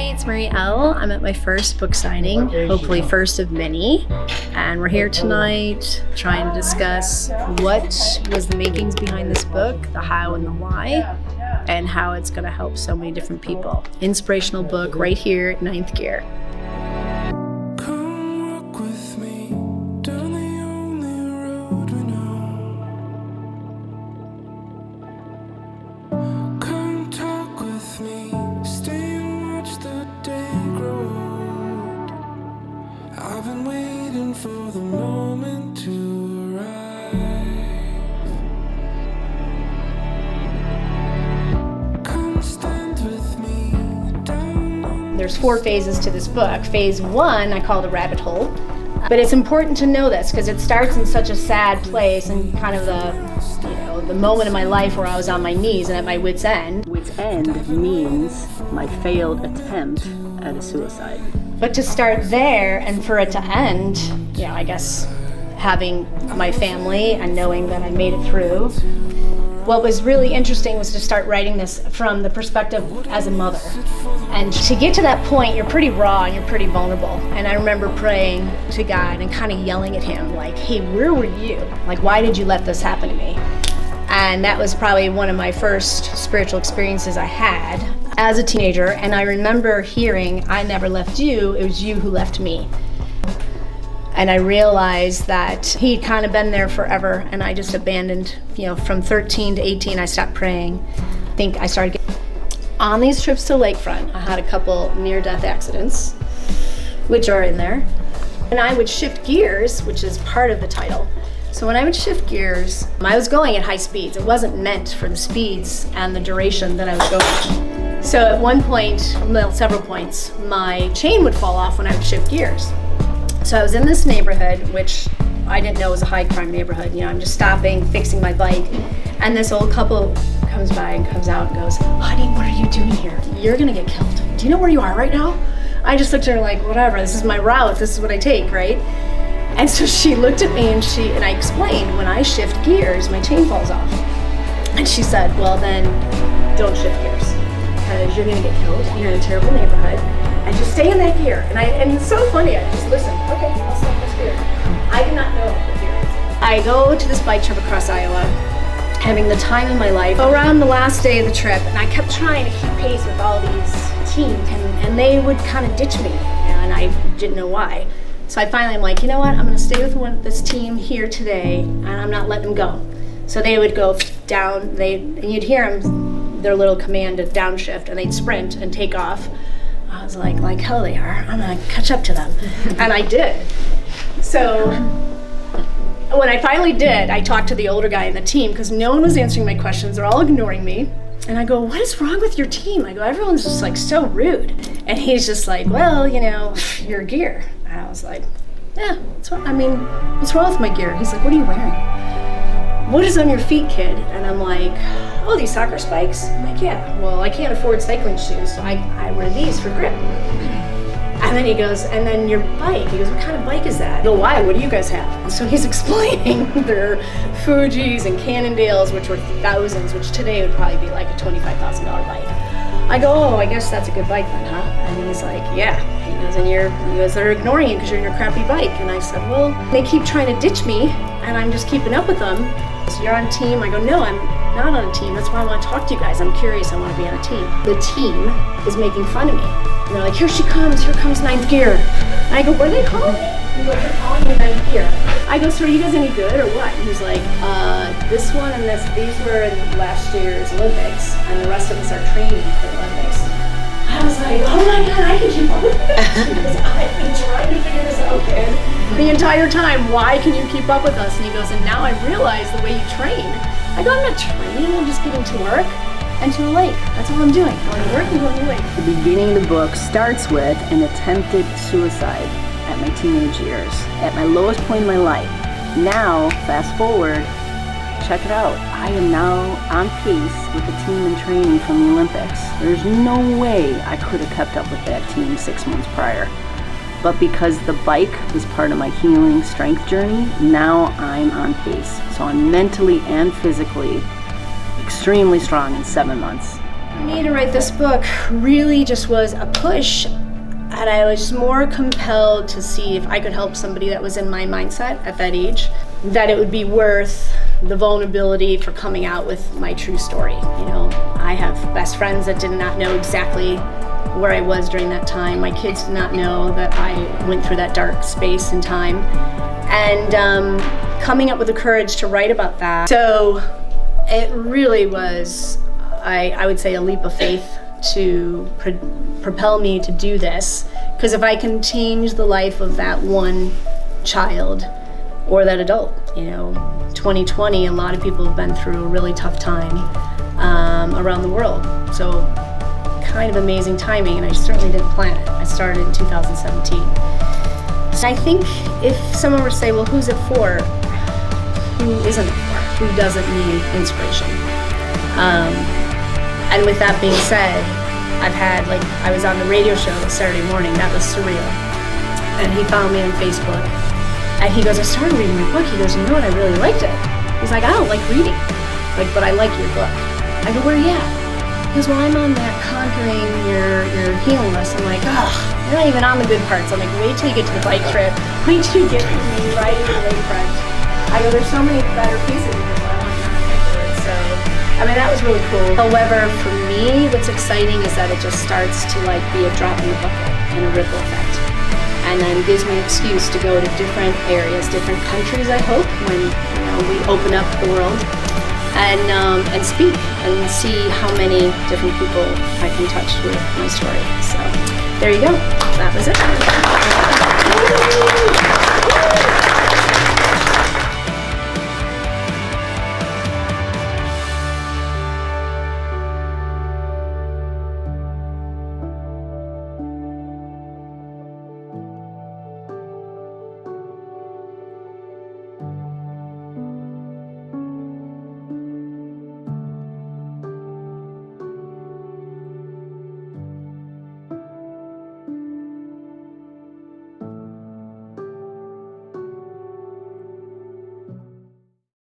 it's Marie L. I'm at my first book signing, hopefully first of many. And we're here tonight trying to discuss what was the makings behind this book, the how and the why, and how it's going to help so many different people. Inspirational book right here at Ninth Gear. I've been waiting for the moment to arrive. Come stand with me down. There's 4 phases to this book. Phase 1 I call the rabbit hole. But it's important to know this because it starts in such a sad place and kind of the moment in my life where I was on my knees and at my wit's end. Wit's end means my failed attempt at a suicide. But to start there and for it to end, I guess having my family and knowing that I made it through. What was really interesting was to start writing this from the perspective as a mother. And to get to that point, you're pretty raw and you're pretty vulnerable. And I remember praying to God and kind of yelling at him like, hey, where were you? Like, why did you let this happen to me? And that was probably one of my first spiritual experiences I had as a teenager. And I remember hearing, I never left you, it was you who left me. And I realized that he'd kind of been there forever and I just abandoned, from 13 to 18, I stopped praying. I think I started getting on these trips to Lakefront. I had a couple near-death accidents, which are in there. And I would shift gears, which is part of the title. So when I would shift gears, I was going at high speeds. It wasn't meant for the speeds and the duration that I was going. So at one point, several points, my chain would fall off when I would shift gears. So I was in this neighborhood, which I didn't know was a high crime neighborhood. I'm just stopping, fixing my bike, and this old couple comes by and comes out and goes, honey, what are you doing here? You're gonna get killed. Do you know where you are right now? I just looked at her like, whatever, this is my route, this is what I take, right? And so she looked at me and I explained, when I shift gears, my chain falls off. And she said, well then, don't shift gears, because you're gonna get killed, you're in a terrible neighborhood, and just stay in that gear. And it's so funny, I just listened, okay, I'll stop this gear. I did not know what gear is. I go to this bike trip across Iowa, having the time of my life. Around the last day of the trip, and I kept trying to keep pace with all these teams, and they would kind of ditch me, and I didn't know why. So I finally am like, you know what, I'm gonna stay with this team here today, and I'm not letting them go. So they would go down, and you'd hear them, their little command to downshift, and they'd sprint and take off. I was like hell they are, I'm gonna catch up to them. And I did. So when I finally did, I talked to the older guy in the team, because no one was answering my questions, they're all ignoring me. And I go, what is wrong with your team? I go, everyone's just so rude. And he's just like, well, your gear. And I was like, yeah, what's wrong with my gear? He's like, what are you wearing? What is on your feet, kid? And I'm like, oh, these soccer spikes? I'm like, yeah, well, I can't afford cycling shoes, so I wear these for grip. And then he goes, and then your bike. He goes, what kind of bike is that? I go, why? What do you guys have? And so he's explaining their Fujis and Cannondales, which were thousands, which today would probably be like a $25,000 bike. I go, oh, I guess that's a good bike then, huh? And he's like, yeah. He goes, they're ignoring you because you're in your crappy bike. And I said, well, they keep trying to ditch me, and I'm just keeping up with them. So you're on a team? I go, no, I'm not on a team. That's why I want to talk to you guys. I'm curious, I want to be on a team. The team is making fun of me. And they're like, here comes Ninth Gear. And I go, what are they calling me? He goes, they're calling me Ninth Gear. I go, so are you guys any good or what? And he's like, this one and these were in last year's Olympics, and the rest of us are training for the Olympics. I was like, oh my God, I can keep up with this. Because I've been trying to figure this out, kid. The entire time, why can you keep up with us? And he goes, and now I realize the way you train. I go, I'm not training, I'm just getting to work and to a lake. That's all I'm doing. Going to work and going to a lake. The beginning of the book starts with an attempted suicide at my teenage years, at my lowest point in my life. Now, fast forward, check it out. I am now on pace with the team in training from the Olympics. There's no way I could have kept up with that team 6 months prior. But because the bike was part of my healing strength journey, now I'm on pace. So I'm mentally and physically extremely strong in 7 months. For me to write this book really just was a push, and I was more compelled to see if I could help somebody that was in my mindset at that age, that it would be worth the vulnerability for coming out with my true story. You know, I have best friends that did not know exactly where I was during that time. My kids did not know that I went through that dark space and time. And coming up with the courage to write about that. So it really was, I would say, a leap of faith to propel me to do this. Because if I can change the life of that one child or that adult, you know, 2020, a lot of people have been through a really tough time around the world. So kind of amazing timing, and I certainly didn't plan it. I started in 2017. So I think if someone were to say, well, who's it for? Who isn't it for? Who doesn't need inspiration? And with that being said, I was on the radio show Saturday morning, that was surreal. And he found me on Facebook, and he goes, I started reading your book. He goes, you know what, I really liked it. He's like, I don't like reading, but I like your book. I go, where are you at? He goes, well, I'm on that Conquering Your Healing list. I'm like, oh, you're not even on the good parts. I'm like, wait till you get to the bike trip. Wait till you get to me riding the lakefront. I go, there's so many better pieces of it, but I want you to get it. So, I mean, that was really cool. However, for me, what's exciting is that it just starts to like be a drop in the bucket and a ripple effect. And then gives me an excuse to go to different areas, different countries, I hope, when we open up the world. And speak and see how many different people I can touch with my story. So there you go. That was it.